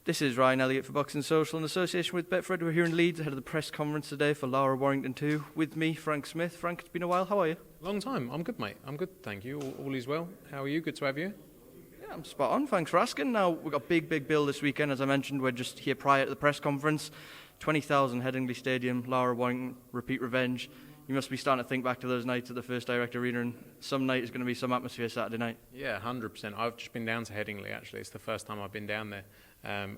This is Ryan Elliott for Boxing Social in association with Betfred. We're here in Leeds ahead of the press conference today for Lara-Warrington II. With me, Frank Smith. Frank, it's been a while. How are you? Long time. I'm good, mate. I'm good, thank you. All is well. How are you? Good to have you. Yeah, I'm spot on. Thanks for asking. Now, we've got a big bill this weekend. As I mentioned, we're just here prior to the press conference. 20,000 Headingley Stadium, Lara-Warrington, repeat revenge. You must be starting to think back to those nights at the First Direct Arena, and some night is going to be some atmosphere Saturday night. Yeah, 100%. I've just been down to Headingley, actually. It's the first time I've been down there.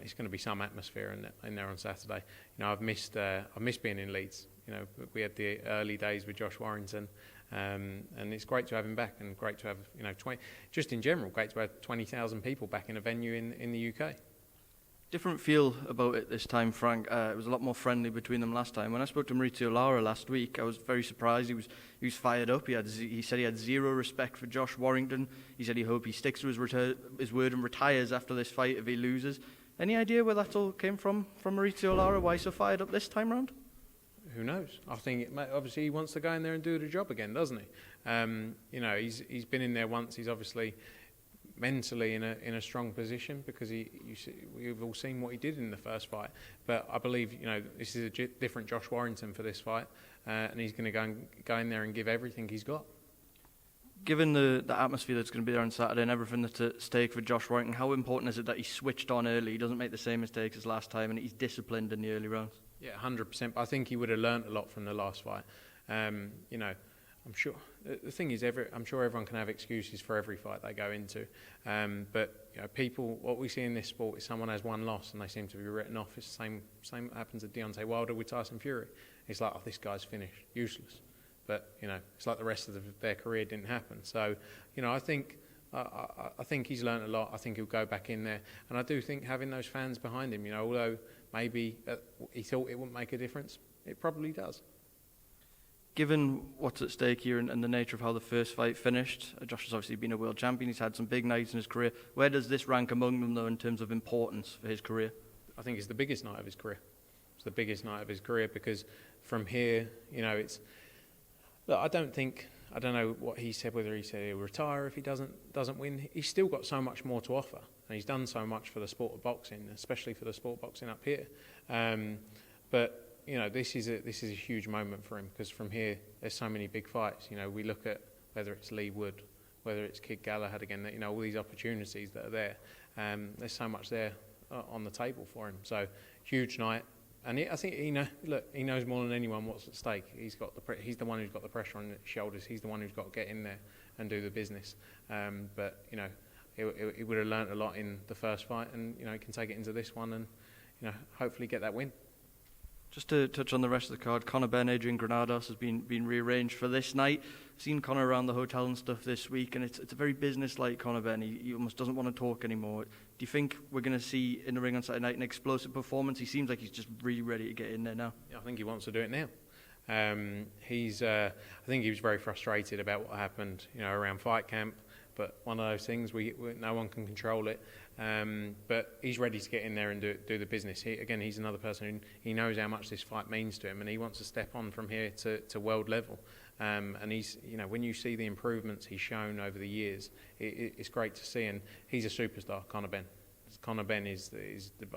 It's going to be some atmosphere in there on Saturday. You know, I've missed being in Leeds. You know, we had the early days with Josh Warrington, and it's great to have him back, and great to have, you know, just in general, great to have 20,000 people back in a venue in the UK. Different feel about it this time, Frank. It was a lot more friendly between them last time. When I spoke to Maurizio Lara last week, I was very surprised. He was fired up. He said he had zero respect for Josh Warrington. He said he hoped he sticks to his word and retires after this fight if he loses. Any idea where that all came from Maurizio Lara? Why so fired up this time round? Who knows? I think obviously he wants to go in there and do the job again, doesn't he? You know, he's been in there once. He's obviously mentally in a strong position because we've all seen what he did in the first fight. But I believe, you know, this is a different Josh Warrington for this fight, and he's going to go in there and give everything he's got. Given the atmosphere that's going to be there on Saturday and everything that's at stake for Josh Warrington, how important is it that he switched on early, he doesn't make the same mistakes as last time, and he's disciplined in the early rounds? Yeah, 100%. I think he would have learnt a lot from the last fight. You know, I'm sure the thing is, I'm sure everyone can have excuses for every fight they go into, but you know, what we see in this sport is someone has one loss and they seem to be written off. It's the same happens to Deontay Wilder with Tyson Fury. It's like, oh, this guy's finished, useless. But you know, it's like the rest of their career didn't happen. So, you know, I think he's learnt a lot. I think he'll go back in there, and I do think having those fans behind him, you know, although maybe he thought it wouldn't make a difference, it probably does. Given what's at stake here and the nature of how the first fight finished, Josh has obviously been a world champion. He's had some big nights in his career. Where does this rank among them, though, in terms of importance for his career? I think it's the biggest night of his career. It's the biggest night of his career because from here, you know, it's. Look, I don't know what he said, whether he said he'll retire if he doesn't win. He's still got so much more to offer, and he's done so much for the sport of boxing, especially for the sport of boxing up here. But you know, this is a huge moment for him because from here there's so many big fights. You know, we look at whether it's Lee Wood, whether it's Kid Galahad again. You know, all these opportunities that are there. There's so much there on the table for him. So huge night. And I think he knows more than anyone what's at stake. He's the one who's got the pressure on his shoulders. He's the one who's got to get in there and do the business. But you know, he would have learnt a lot in the first fight, and you know, he can take it into this one, and you know, hopefully get that win. Just to touch on the rest of the card, Conor Ben, Adrian Granados has been rearranged for this night. I've seen Conor around the hotel and stuff this week, and it's a very business-like Conor Ben. He almost doesn't want to talk anymore. Do you think we're going to see in the ring on Saturday night an explosive performance? He seems like he's just really ready to get in there now. Yeah, I think he wants to do it now. I think he was very frustrated about what happened, you know, around fight camp. But one of those things, no one can control it. But he's ready to get in there and do the business. He's another person who he knows how much this fight means to him, and he wants to step on from here to world level. And he's, you know, when you see the improvements he's shown over the years, it's great to see. And he's a superstar, Conor Ben. Conor Ben is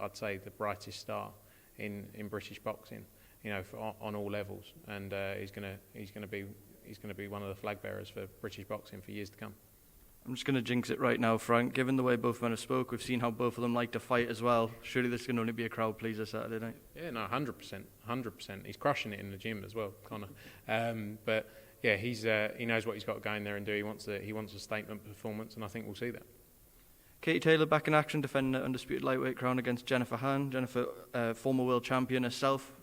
I'd say the brightest star in British boxing, you know, on all levels. And he's gonna be one of the flag bearers for British boxing for years to come. I'm just going to jinx it right now, Frank. Given the way both men have spoke, we've seen how both of them like to fight as well. Surely this can only be a crowd pleaser Saturday night. Yeah, no, 100%. He's crushing it in the gym as well, Conor. But yeah, he knows what he's got to go in there and do. He wants a statement performance, and I think we'll see that. Katie Taylor back in action, defending the undisputed lightweight crown against Jennifer Han. Jennifer, former world champion herself.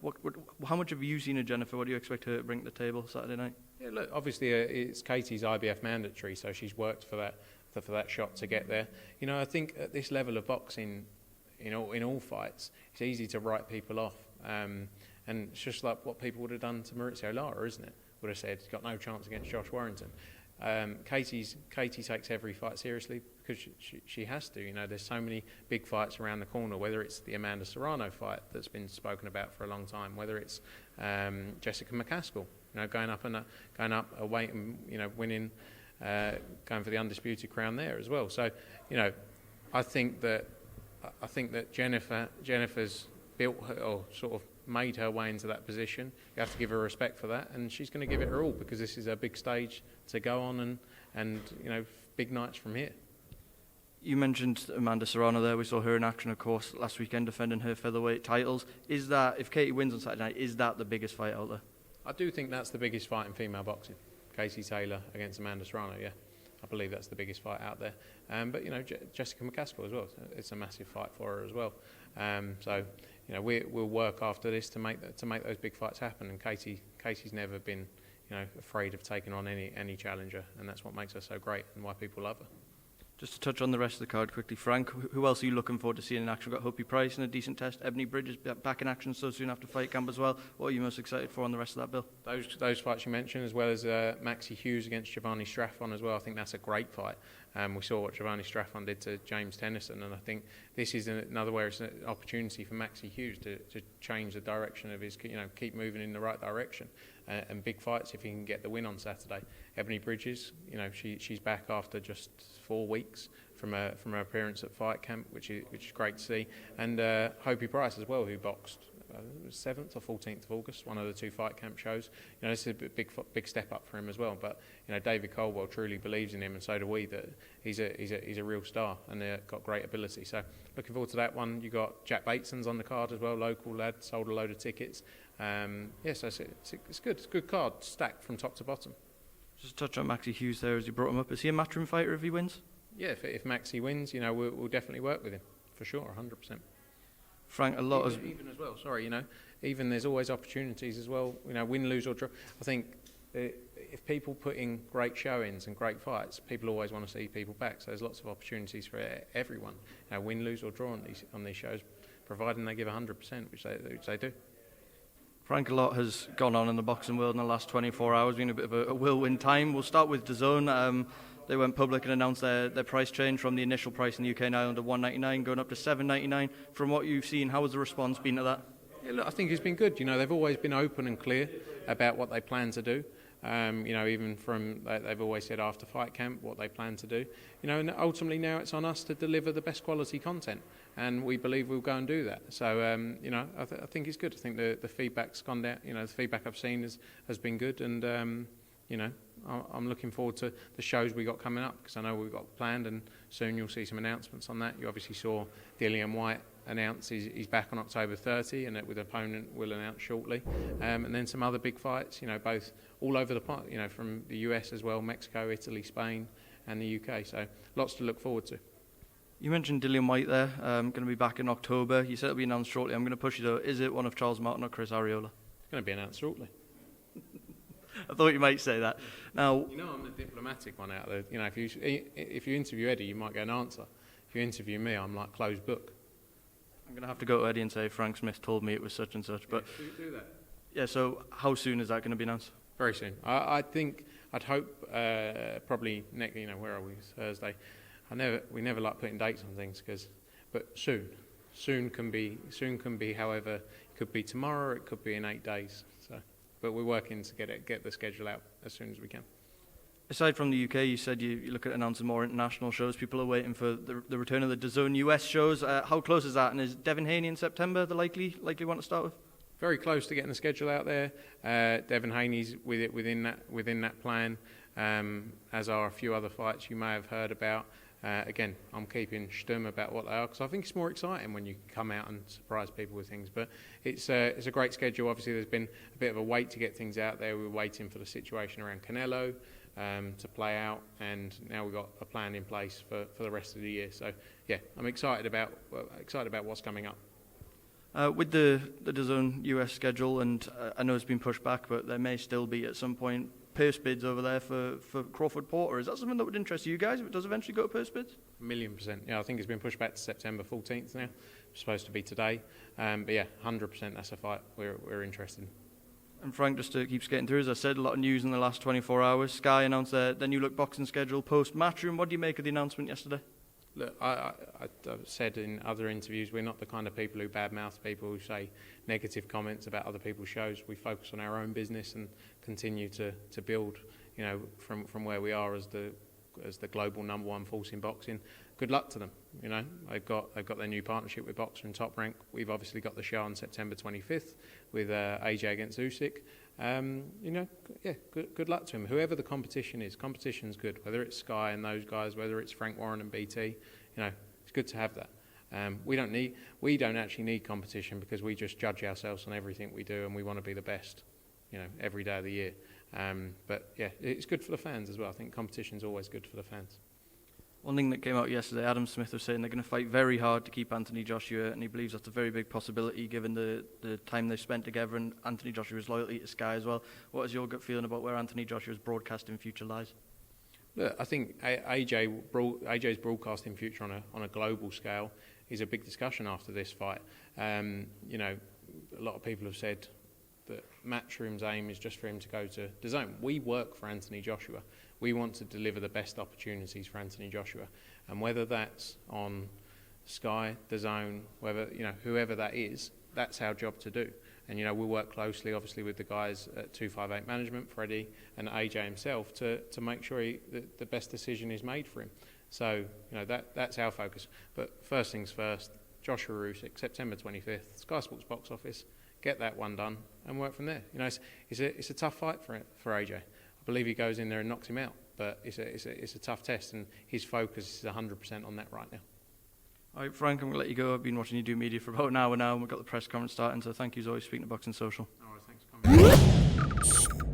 How much have you seen of Jennifer? What do you expect her to bring to the table Saturday night? Yeah, look, obviously it's Katie's IBF mandatory, so she's worked for that shot to get there. You know, I think at this level of boxing, in all fights, it's easy to write people off, and it's just like what people would have done to Maurizio Lara, isn't it? Would have said he's got no chance against Josh Warrington. Katie takes every fight seriously because she has to. You know, there's so many big fights around the corner, whether it's the Amanda Serrano fight that's been spoken about for a long time, whether it's Jessica McCaskill, you know, going up a weight and, you know, winning, going for the undisputed crown there as well. So, you know, I think that I think that Jennifer's built her, or sort of made her way into that position. You have to give her respect for that, and she's going to give it her all, because this is a big stage to go on, and big nights from here. You mentioned Amanda Serrano there. We saw her in action, of course, last weekend defending her featherweight titles. Is that, if Katie wins on Saturday night, is that the biggest fight out there? I do think that's the biggest fight in female boxing. Casey Taylor against Amanda Serrano, yeah. I believe that's the biggest fight out there. But, Jessica McCaskill as well. It's a massive fight for her as well. We'll work after this to make those big fights happen. And Casey's never been, afraid of taking on any challenger, and that's what makes her so great and why people love her. Just to touch on the rest of the card quickly, Frank, who else are you looking forward to seeing in action? We've got Hopi Price in a decent test. Ebony Bridges back in action so soon after fight camp as well. What are you most excited for on the rest of that bill? Those fights you mentioned, as well as Maxi Hughes against Giovanni Straffon as well. I think that's a great fight. We saw what Giovanni Straffon did to James Tennyson, and I think this is another where it's an opportunity for Maxi Hughes to change the direction of his, keep moving in the right direction. And big fights if he can get the win on Saturday. Ebony Bridges, she's back after just 4 weeks from her appearance at fight camp, which is great to see. And Hopi Price as well, who boxed 7th or 14th of August, one of the 2 fight camp shows. This is a big step up for him as well. But David Coldwell truly believes in him, and so do we. That he's a real star and got great ability. So looking forward to that one. You got Jack Bateson's on the card as well, local lad, sold a load of tickets. So it's good. It's a good card, stacked from top to bottom. Just touch on Maxi Hughes there as you brought him up. Is he a matchroom fighter if he wins? Yeah, if Maxi wins, we'll definitely work with him for sure, 100%. Frank, even as well. Sorry, even there's always opportunities as well. Win, lose or draw. I think if people put in great showings and great fights, people always want to see people back. So there's lots of opportunities for everyone. Win, lose or draw on these shows, providing they give 100%, which they do. Frank, a lot has gone on in the boxing world in the last 24 hours, been a bit of a whirlwind time. We'll start with DAZN. They went public and announced their price change from the initial price in the UK and Ireland of $1.99 going up to $7.99. From what you've seen, how has the response been to that? Yeah, look, I think it's been good. They've always been open and clear about what they plan to do. Even from they've always said after fight camp what they plan to do. And ultimately now it's on us to deliver the best quality content, and we believe we'll go and do that. So I think it's good. I think the feedback's gone down. The feedback I've seen has been good, and I'm looking forward to the shows we got coming up, because I know we've got planned, and soon you'll see some announcements on that. You obviously saw Dillian Whyte announce he's back on October 30, and with an opponent we'll announce shortly, and then some other big fights, both all over the part, from the US as well, Mexico, Italy, Spain, and the UK. So lots to look forward to. You mentioned Dillian Whyte there, going to be back in October. You said it'll be announced shortly. I'm going to push you though. Is it one of Charles Martin or Chris Arreola? It's going to be announced shortly. I thought you might say that. Now, I'm the diplomatic one out there. If you interview Eddie, you might get an answer. If you interview me, I'm like closed book. I'm going to have to go to Eddie and say Frank Smith told me it was such and such. But do that. Yeah. So how soon is that going to be announced? Very soon. I'd hope probably next. Where are we? Thursday. We never like putting dates on things, but soon. Soon can be. However, it could be tomorrow. It could be in 8 days. So, but we're working to get the schedule out as soon as we can. Aside from the UK, you said you look at announcing more international shows. People are waiting for the return of the DAZN US shows. How close is that? And is Devin Haney in September the likely one to start with? Very close to getting the schedule out there. Devin Haney's within that plan, as are a few other fights you may have heard about. Again, I'm keeping stum about what they are, because I think it's more exciting when you come out and surprise people with things. But it's a great schedule. Obviously, there's been a bit of a wait to get things out there. We were waiting for the situation around Canelo to play out, and now we've got a plan in place for the rest of the year. So yeah, I'm excited about what's coming up. With the DAZN US schedule, and I know it's been pushed back, but there may still be at some point purse bids over there for Crawford Porter. Is that something that would interest you guys if it does eventually go to purse bids? 1,000,000%. Yeah, I think it's been pushed back to September 14th now. It's supposed to be today. But yeah, 100% that's a fight we're interested in. And Frank, just to keep skating through, as I said, a lot of news in the last 24 hours. Sky announced their new look boxing schedule post-Matchroom. What do you make of the announcement yesterday? Look, I've said in other interviews, we're not the kind of people who badmouth people, who say negative comments about other people's shows. We focus on our own business and continue to build, from where we are as the as the global #1 force in boxing. Good luck to them. You know, they've got their new partnership with Boxer and Top Rank. We've obviously got the show on September 25th with AJ against Usyk. You know, yeah, good luck to him. Whoever the competition is, competition's good. Whether it's Sky and those guys, whether it's Frank Warren and BT, you know, it's good to have that. We don't actually need competition because we just judge ourselves on everything we do, and we want to be the best, you know, every day of the year. But yeah, it's good for the fans as well. I think competition's always good for the fans. One thing that came out yesterday, Adam Smith was saying they're going to fight very hard to keep Anthony Joshua, and he believes that's a very big possibility given the time they've spent together and Anthony Joshua's loyalty to Sky as well. What is your gut feeling about where Anthony Joshua's broadcasting future lies? Look, I think AJ's broadcasting future on a global scale is a big discussion after this fight. You know, a lot of people have said that Matchroom's aim is just for him to go to DAZN. We work for Anthony Joshua. We want to deliver the best opportunities for Anthony Joshua, and whether that's on Sky, DAZN, whether, you know, whoever that is, that's our job to do. And, you know, we'll work closely, obviously, with the guys at 258 Management, Freddie and AJ himself, to make sure the best decision is made for him. So, you know, that's our focus. But first things first, Joshua Usyk, September 25th, Sky Sports box office, get that one done and work from there. You know, it's a tough fight for AJ. I believe he goes in there and knocks him out, but it's a tough test, and his focus is 100% on that right now. All right, Frank, I'm going to let you go. I've been watching you do media for about an hour now, and we've got the press conference starting, so thank you as always, speaking to Boxing Social. All right, thanks for coming.